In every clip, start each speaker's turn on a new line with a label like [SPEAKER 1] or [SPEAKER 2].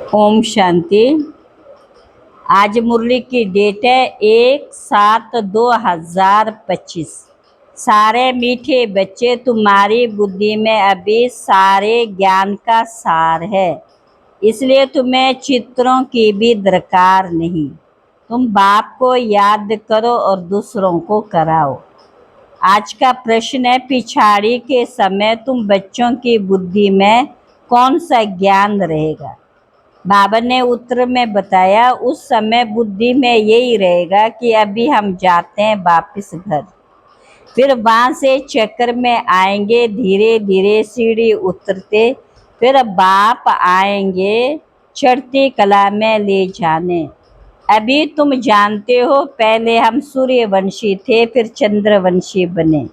[SPEAKER 1] ओम शांति। आज मुरली की डेट है 1/7/2025। सारे मीठे बच्चे, तुम्हारी बुद्धि में अभी सारे ज्ञान का सार है, इसलिए तुम्हें चित्रों की भी दरकार नहीं। तुम बाप को याद करो और दूसरों को कराओ। आज का प्रश्न है, पिछाड़ी के समय तुम बच्चों की बुद्धि में कौन सा ज्ञान रहेगा? बाबा ने उत्तर में बताया, उस समय बुद्धि में यही रहेगा कि अभी हम जाते हैं वापिस घर, फिर वहाँ से चक्कर में आएंगे, धीरे धीरे सीढ़ी उतरते, फिर बाप आएंगे चढ़ती कला में ले जाने। अभी तुम जानते हो, पहले हम सूर्यवंशी थे, फिर चंद्रवंशी बने।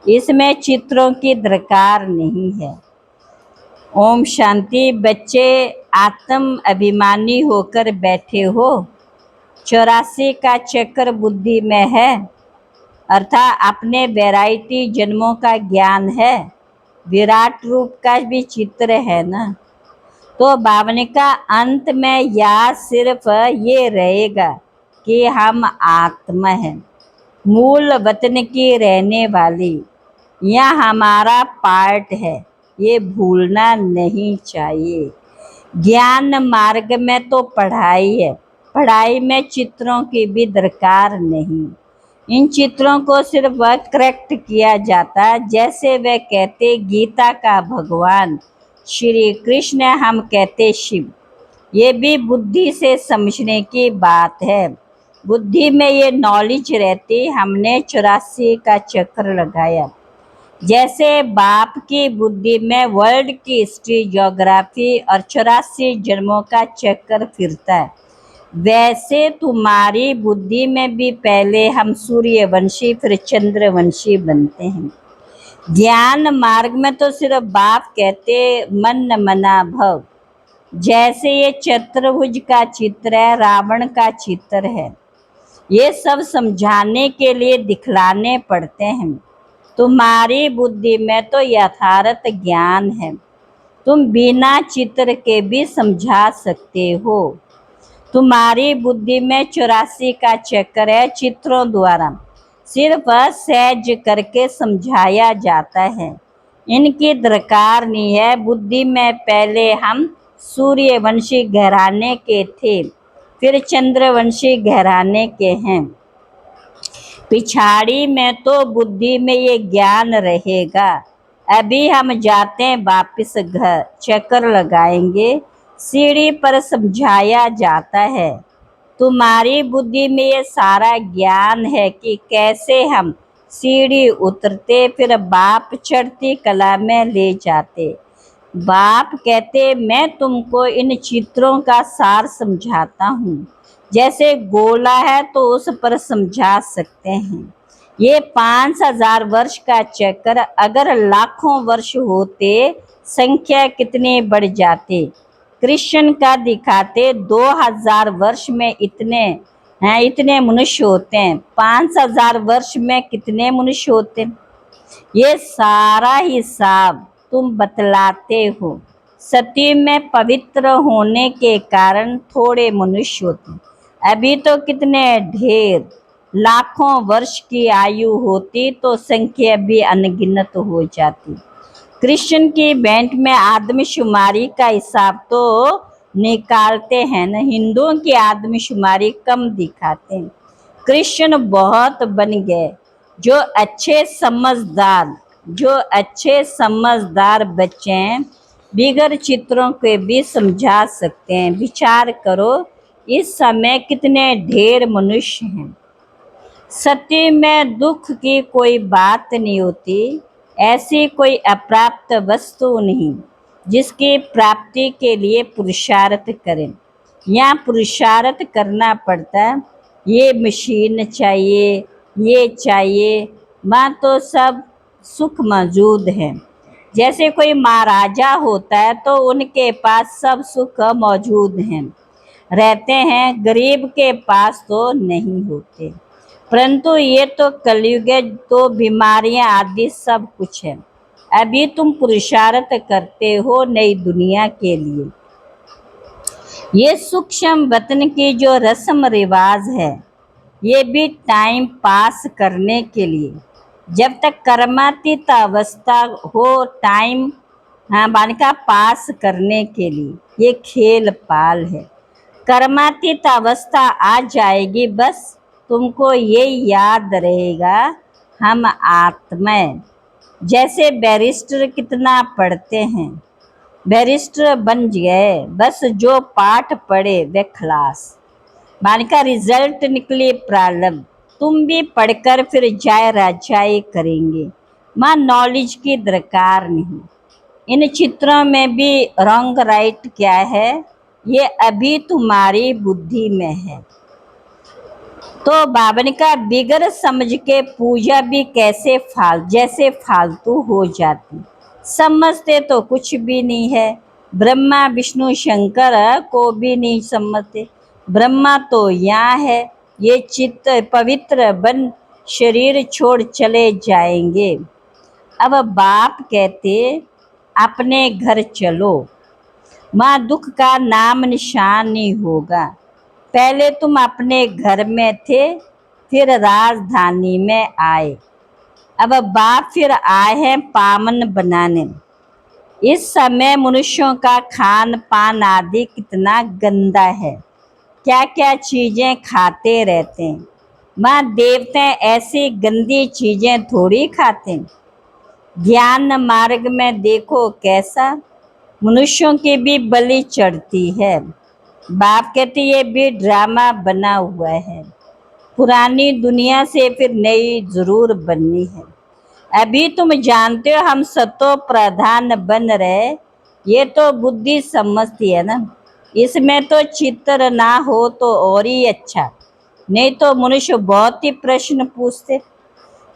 [SPEAKER 1] इसमें चित्रों की दरकार नहीं है। ओम शांति। बच्चे आत्म अभिमानी होकर बैठे हो। 84 का चक्कर बुद्धि में है, अर्थात अपने वैरायटी जन्मों का ज्ञान है। विराट रूप का भी चित्र है ना। तो भावना का अंत में याद सिर्फ ये रहेगा कि हम आत्मा हैं, मूल वतन की रहने वाली। यह हमारा पार्ट है, ये भूलना नहीं चाहिए। ज्ञान मार्ग में तो पढ़ाई है, पढ़ाई में चित्रों की भी दरकार नहीं। इन चित्रों को सिर्फ करेक्ट किया जाता, जैसे वे कहते गीता का भगवान श्री कृष्ण, हम कहते शिव। ये भी बुद्धि से समझने की बात है। बुद्धि में ये नॉलेज रहती, हमने 84 का चक्कर लगाया। जैसे बाप की बुद्धि में वर्ल्ड की हिस्ट्री, ज्योग्राफी और 84 जन्मों का चक्कर फिरता है, वैसे तुम्हारी बुद्धि में भी पहले हम सूर्यवंशी फिर चंद्रवंशी बनते हैं। ज्ञान मार्ग में तो सिर्फ बाप कहते मन मना भव। जैसे ये चतुर्भुज का चित्र है, रावण का चित्र है, ये सब समझाने के लिए दिखलाने पड़ते हैं। तुम्हारी बुद्धि में तो यथार्थ ज्ञान है, तुम बिना चित्र के भी समझा सकते हो। तुम्हारी बुद्धि में 84 का चक्कर है, चित्रों द्वारा सिर्फ सहज करके समझाया जाता है, इनकी दरकार नहीं है। बुद्धि में पहले हम सूर्यवंशी घराने के थे, फिर चंद्रवंशी घराने के हैं। पिछाड़ी में तो बुद्धि में ये ज्ञान रहेगा। अभी हम जाते हैं वापिस घर, चक्कर लगाएंगे, सीढ़ी पर समझाया जाता है। तुम्हारी बुद्धि में ये सारा ज्ञान है कि कैसे हम सीढ़ी उतरते, फिर बाप चढ़ती कला में ले जाते। बाप कहते, मैं तुमको इन चित्रों का सार समझाता हूँ। जैसे गोला है तो उस पर समझा सकते हैं। ये 5000 वर्ष का चक्कर अगर लाखों वर्ष होते, संख्या कितने बढ़ जाते। कृष्ण का दिखाते 2000 वर्ष में इतने हैं, इतने मनुष्य होते हैं। 5000 वर्ष में कितने मनुष्य होते हैं, ये सारा हिसाब तुम बतलाते हो। सती में पवित्र होने के कारण थोड़े मनुष्य होते हैं, अभी तो कितने ढेर लाखों वर्ष की आयु होती तो संख्या भी अनगिनत हो जाती। कृष्ण की बैंट में आदमशुमारी का हिसाब तो निकालते हैं न, हिंदुओं की आदमशुमारी कम दिखाते हैं। कृष्ण बहुत बन गए। जो अच्छे समझदार बच्चे हैं, बिगर चित्रों के भी समझा सकते हैं। विचार करो, इस समय कितने ढेर मनुष्य हैं। सत्य में दुख की कोई बात नहीं होती। ऐसी कोई अप्राप्त वस्तु नहीं जिसकी प्राप्ति के लिए पुरुषार्थ करें। यहाँ पुरुषार्थ करना पड़ता है। ये मशीन चाहिए, ये चाहिए, वहाँ तो सब सुख मौजूद है। जैसे कोई महाराजा होता है तो उनके पास सब सुख मौजूद हैं, रहते हैं। गरीब के पास तो नहीं होते। परंतु ये तो कलयुग है, तो बीमारियां आदि सब कुछ है। अभी तुम पुरुषार्थ करते हो नई दुनिया के लिए। ये सूक्ष्म वतन की जो रस्म रिवाज है, ये भी टाइम पास करने के लिए, जब तक कर्मातीत अवस्था हो, टाइम हाँ बालिका पास करने के लिए ये खेल पाल है। कर्मातीत अवस्था आ जाएगी, बस तुमको ये याद रहेगा हम आत्मा हैं। जैसे बैरिस्टर कितना पढ़ते हैं, बैरिस्टर बन गए, बस जो पाठ पढ़े वे खलास। बालिका रिजल्ट निकले प्रारंभ, तुम भी पढ़कर फिर जाय राजाई करेंगे। माँ नॉलेज की दरकार नहीं। इन चित्रों में भी रॉन्ग राइट क्या है, ये अभी तुम्हारी बुद्धि में है। तो बाबन का बिगर समझ के पूजा भी कैसे जैसे फालतू हो जाती। समझते तो कुछ भी नहीं है, ब्रह्मा विष्णु शंकर को भी नहीं समझते। ब्रह्मा तो यहाँ है, ये चित्त पवित्र बन शरीर छोड़ चले जाएंगे। अब बाप कहते अपने घर चलो, माँ दुख का नाम निशान नहीं होगा। पहले तुम अपने घर में थे, फिर राजधानी में आए, अब बाप फिर आए हैं पावन बनाने। इस समय मनुष्यों का खान पान आदि कितना गंदा है, क्या क्या चीजें खाते रहते हैं। माँ देवते ऐसी गंदी चीजें थोड़ी खाते। ज्ञान मार्ग में देखो कैसा मनुष्यों की भी बलि चढ़ती है। बाप कहते ये भी ड्रामा बना हुआ है, पुरानी दुनिया से फिर नई जरूर बननी है। अभी तुम जानते हो हम सतो प्रधान बन रहे, ये तो बुद्धि समझती है ना। इसमें तो चित्र ना हो तो और ही अच्छा, नहीं तो मनुष्य बहुत ही प्रश्न पूछते।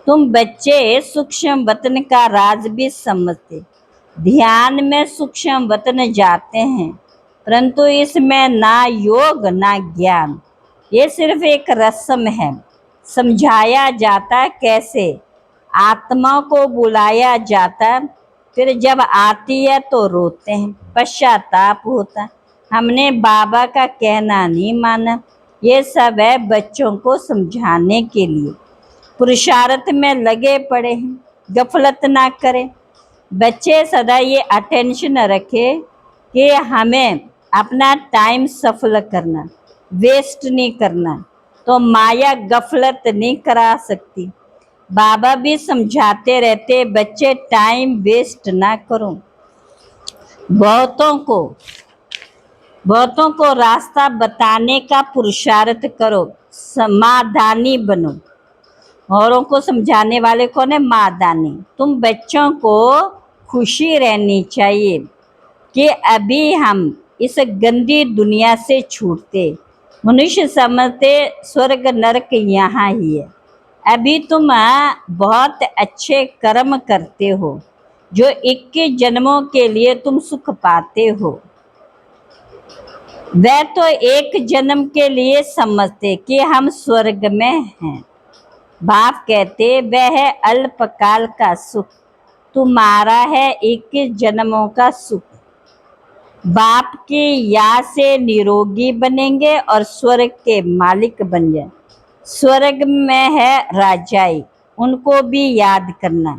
[SPEAKER 1] तुम बच्चे सूक्ष्म वतन का राज भी समझते, ध्यान में सूक्ष्म वतन जाते हैं, परंतु इसमें ना योग ना ज्ञान, ये सिर्फ एक रस्म है। समझाया जाता कैसे, आत्मा को बुलाया जाता, फिर जब आती है तो रोते हैं, पश्चाताप होता, हमने बाबा का कहना नहीं माना। ये सब है बच्चों को समझाने के लिए, पुरुषार्थ में लगे पड़े हैं, गफलत ना करें। बच्चे सदा ये अटेंशन रखे कि हमें अपना टाइम सफल करना, वेस्ट नहीं करना, तो माया गफलत नहीं करा सकती। बाबा भी समझाते रहते बच्चे टाइम वेस्ट ना करो, बहुतों को रास्ता बताने का पुरुषार्थ करो, समाधानी बनो। औरों को समझाने वाले कौन है, मादानी। तुम बच्चों को खुशी रहनी चाहिए कि अभी हम इस गंदी दुनिया से छूटते। मनुष्य समझते स्वर्ग नरक यहाँ ही है। अभी तुम बहुत अच्छे कर्म करते हो, जो 21 जन्मों के लिए तुम सुख पाते हो। वह तो एक जन्म के लिए समझते कि हम स्वर्ग में हैं। बाप कहते वह है अल्पकाल का सुख, तुम्हारा है 21 जन्मों का सुख। बाप की याद से निरोगी बनेंगे और स्वर्ग के मालिक बन जाए। स्वर्ग में है राजाई, उनको भी याद करना,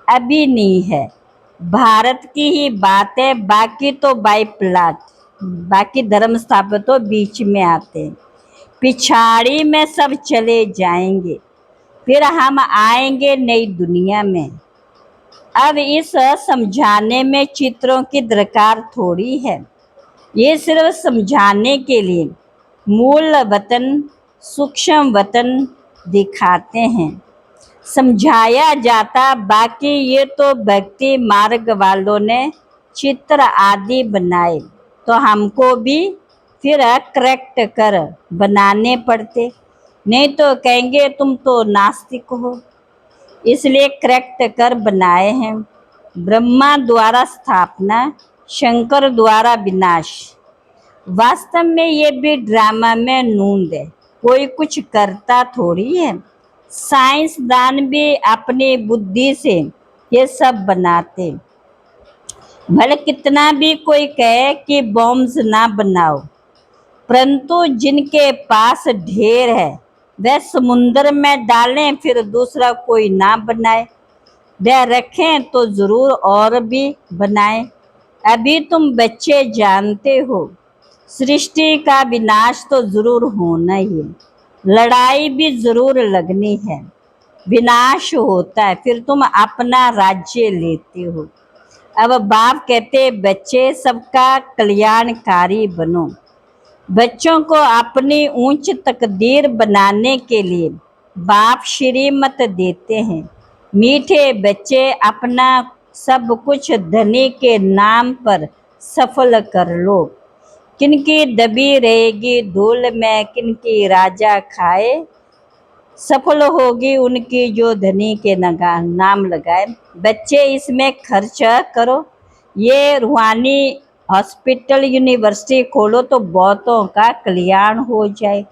[SPEAKER 1] अभी नहीं है। भारत की ही बात है, बाकी तो बाई प्लाट, बाकी धर्म स्थापक तो बीच में आते हैं। पिछाड़ी में सब चले जाएंगे, फिर हम आएंगे नई दुनिया में। अब इस समझाने में चित्रों की दरकार थोड़ी है, ये सिर्फ समझाने के लिए मूल वतन सूक्ष्म वतन दिखाते हैं, समझाया जाता। बाकी ये तो भक्ति मार्ग वालों ने चित्र आदि बनाए, तो हमको भी फिर करेक्ट कर बनाने पड़ते, नहीं तो कहेंगे तुम तो नास्तिक हो, इसलिए करेक्ट कर बनाए हैं। ब्रह्मा द्वारा स्थापना, शंकर द्वारा विनाश। वास्तव में ये भी ड्रामा में नूंद है, कोई कुछ करता थोड़ी है। साइंसदान भी अपनी बुद्धि से ये सब बनाते। भले कितना भी कोई कहे कि बॉम्ब्स ना बनाओ, परंतु जिनके पास ढेर है वह समुद्र में डालें, फिर दूसरा कोई ना बनाए। वह रखें तो जरूर और भी बनाए। अभी तुम बच्चे जानते हो, सृष्टि का विनाश तो जरूर होना ही है, लड़ाई भी जरूर लगनी है। विनाश होता है, फिर तुम अपना राज्य लेते हो। अब बाप कहते, बच्चे सबका कल्याणकारी बनो। बच्चों को अपनी ऊंच तकदीर बनाने के लिए बाप श्रीमत देते हैं। मीठे बच्चे, अपना सब कुछ धनी के नाम पर सफल कर लो। किनकी दबी रहेगी धूल में, किनकी राजा खाए, सफल होगी उनकी जो धनी के नाम लगाए। बच्चे इसमें खर्च करो, ये रूहानी हॉस्पिटल यूनिवर्सिटी खोलो तो बहुतों का कल्याण हो जाए।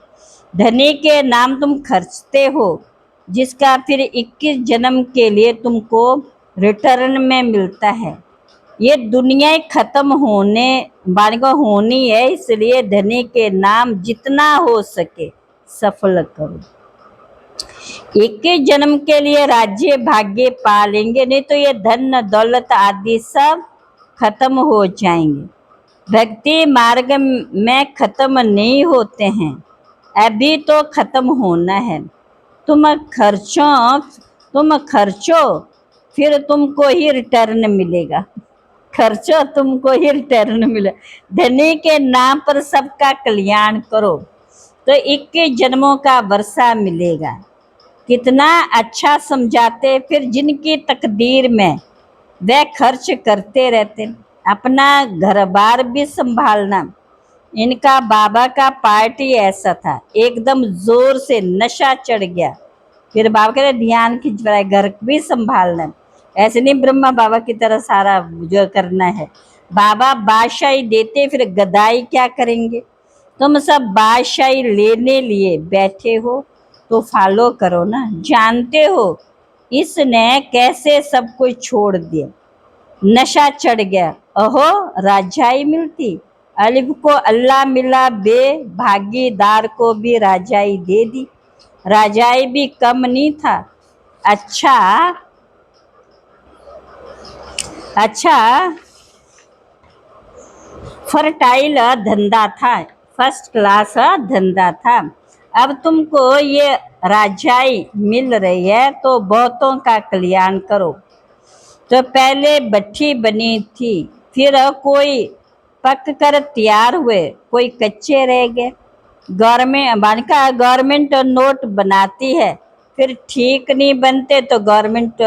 [SPEAKER 1] धनी के नाम तुम खर्चते हो, जिसका फिर 21 जन्म के लिए तुमको रिटर्न में मिलता है। ये दुनिया ही खत्म होने वाली होनी है, इसलिए धनी के नाम जितना हो सके सफल करो। 21 जन्म के लिए राज्य भाग्य पा लेंगे, नहीं तो ये धन दौलत आदि सब खत्म हो जाएंगे। भक्ति मार्ग में खत्म नहीं होते हैं, अभी तो खत्म होना है। तुम खर्चो फिर तुमको ही रिटर्न मिलेगा। खर्चो तुमको ही रिटर्न मिले। धनी के नाम पर सबका कल्याण करो तो 21 जन्मों का वर्षा मिलेगा। कितना अच्छा समझाते, फिर जिनकी तकदीर में वह खर्च करते रहते। अपना घर बार भी संभालना। इनका बाबा का पार्टी ऐसा था, एकदम जोर से नशा चढ़ गया। फिर बाबा कह रहे ध्यान खिंच रहा है, घर भी संभालना। ऐसे नहीं ब्रह्मा बाबा की तरह सारा जो करना है। बाबा बादशाही देते, फिर गदाई क्या करेंगे। तुम सब बादशाही लेने लिए बैठे हो तो फॉलो करो ना। जानते हो इसने कैसे सब कुछ छोड़ दिया, नशा चढ़ गया। अहो राजाई मिलती, अलिफ को अल्लाह मिला, भागीदार को भी राजाई दे दी। राजाई भी कम नहीं था। अच्छा फर्टाइल धंधा था, फर्स्ट क्लास धंधा था। अब तुमको ये राजाई मिल रही है तो बहुतों का कल्याण करो। तो पहले भट्ठी बनी थी, फिर कोई पक कर तैयार हुए, कोई कच्चे रह गए। गवर्नमेंट नोट बनाती है, फिर ठीक नहीं बनते तो गवर्नमेंट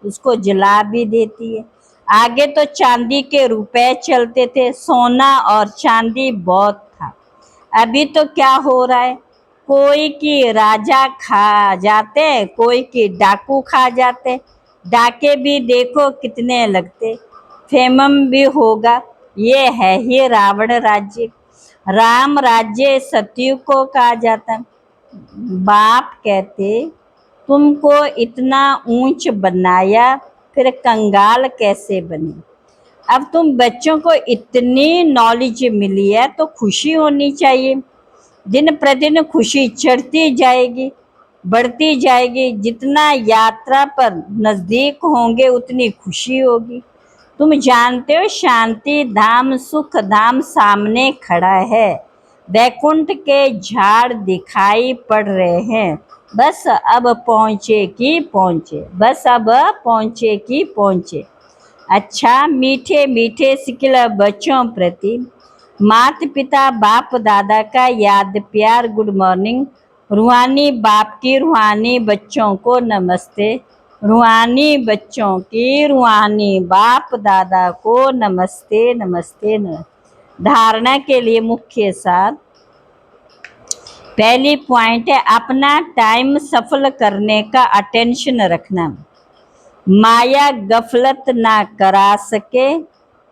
[SPEAKER 1] उसको जला भी देती है। आगे तो चांदी के रुपए चलते थे, सोना और चांदी बहुत था। अभी तो क्या हो रहा है, कोई की राजा खा जाते, कोई की डाकू खा जाते। डाके भी देखो कितने लगते। फेमम भी होगा। ये है ही रावण राज्य। राम राज्य सतयुग को कहा जाता। बाप कहते, तुमको इतना ऊंच बनाया, फिर कंगाल कैसे बने। अब तुम बच्चों को इतनी नॉलेज मिली है तो खुशी होनी चाहिए। दिन प्रतिदिन खुशी चढ़ती जाएगी, बढ़ती जाएगी। जितना यात्रा पर नजदीक होंगे उतनी खुशी होगी। तुम जानते हो शांति धाम सुख धाम सामने खड़ा है। वैकुंठ के झाड़ दिखाई पड़ रहे हैं। बस अब पहुँचे कि पहुँचे, बस अब पहुँचे कि पहुँचे। अच्छा मीठे मीठे सिकिल बच्चों प्रति माता पिता बाप दादा का याद प्यार गुड मॉर्निंग। रूहानी बाप की रूहानी बच्चों को नमस्ते। रूहानी बच्चों की रूहानी बाप दादा को नमस्ते नमस्ते नमस्ते। धारणा के लिए मुख्य सार। पहली पॉइंट है अपना टाइम सफल करने का अटेंशन रखना। माया गफलत ना करा सके,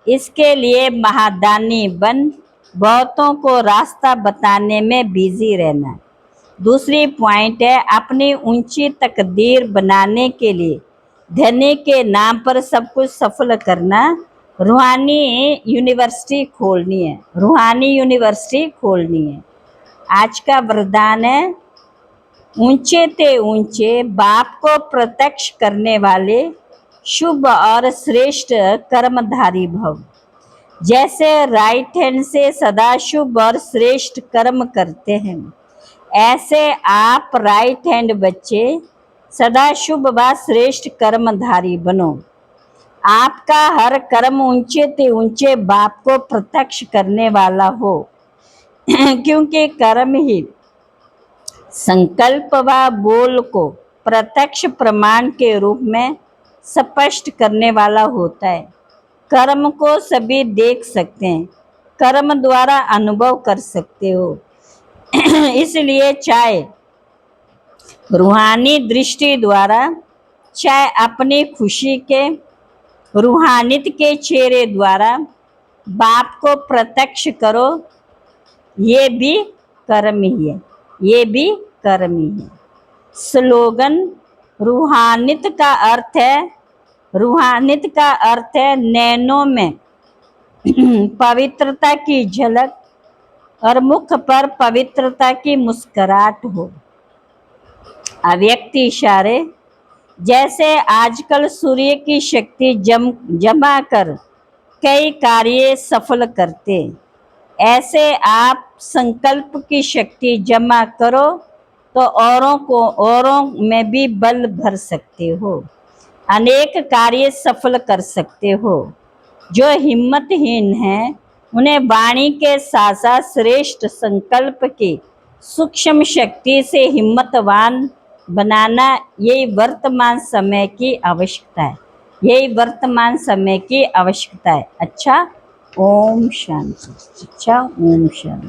[SPEAKER 1] इसके लिए महादानी बन बहुतों को रास्ता बताने में बिजी रहना। दूसरी पॉइंट है अपनी ऊंची तकदीर बनाने के लिए धनी के नाम पर सब कुछ सफल करना। रूहानी यूनिवर्सिटी खोलनी है, रूहानी यूनिवर्सिटी खोलनी है। आज का वरदान है, ऊंचे ते ऊंचे बाप को प्रत्यक्ष करने वाले शुभ और श्रेष्ठ कर्मधारी भव। जैसे राइट हैंड से सदा शुभ और श्रेष्ठ कर्म करते हैं, ऐसे आप राइट हैंड बच्चे सदा शुभ व श्रेष्ठ कर्मधारी बनो। आपका हर कर्म ऊंचे ते ऊंचे बाप को प्रत्यक्ष करने वाला हो क्योंकि कर्म ही संकल्प व बोल को प्रत्यक्ष प्रमाण के रूप में स्पष्ट करने वाला होता है। कर्म को सभी देख सकते हैं, कर्म द्वारा अनुभव कर सकते हो। इसलिए चाहे रूहानी दृष्टि द्वारा, चाहे अपनी खुशी के रूहानियत के चेहरे द्वारा बाप को प्रत्यक्ष करो, ये भी कर्म ही है, ये भी कर्म ही है। स्लोगन, रूहानियत का अर्थ है, रूहानियत का अर्थ है नैनों में पवित्रता की झलक और मुख पर पवित्रता की मुस्कुराहट हो। अव्यक्त इशारे, जैसे आजकल सूर्य की शक्ति जमा कर कई कार्य सफल करते, ऐसे आप संकल्प की शक्ति जमा करो तो औरों में भी बल भर सकते हो, अनेक कार्य सफल कर सकते हो। जो हिम्मतहीन हैं उन्हें वाणी के साथ साथ श्रेष्ठ संकल्प की सूक्ष्म शक्ति से हिम्मतवान बनाना, यही वर्तमान समय की आवश्यकता है, यही वर्तमान समय की आवश्यकता है। अच्छा, ओम शांति। अच्छा, ओम शांति।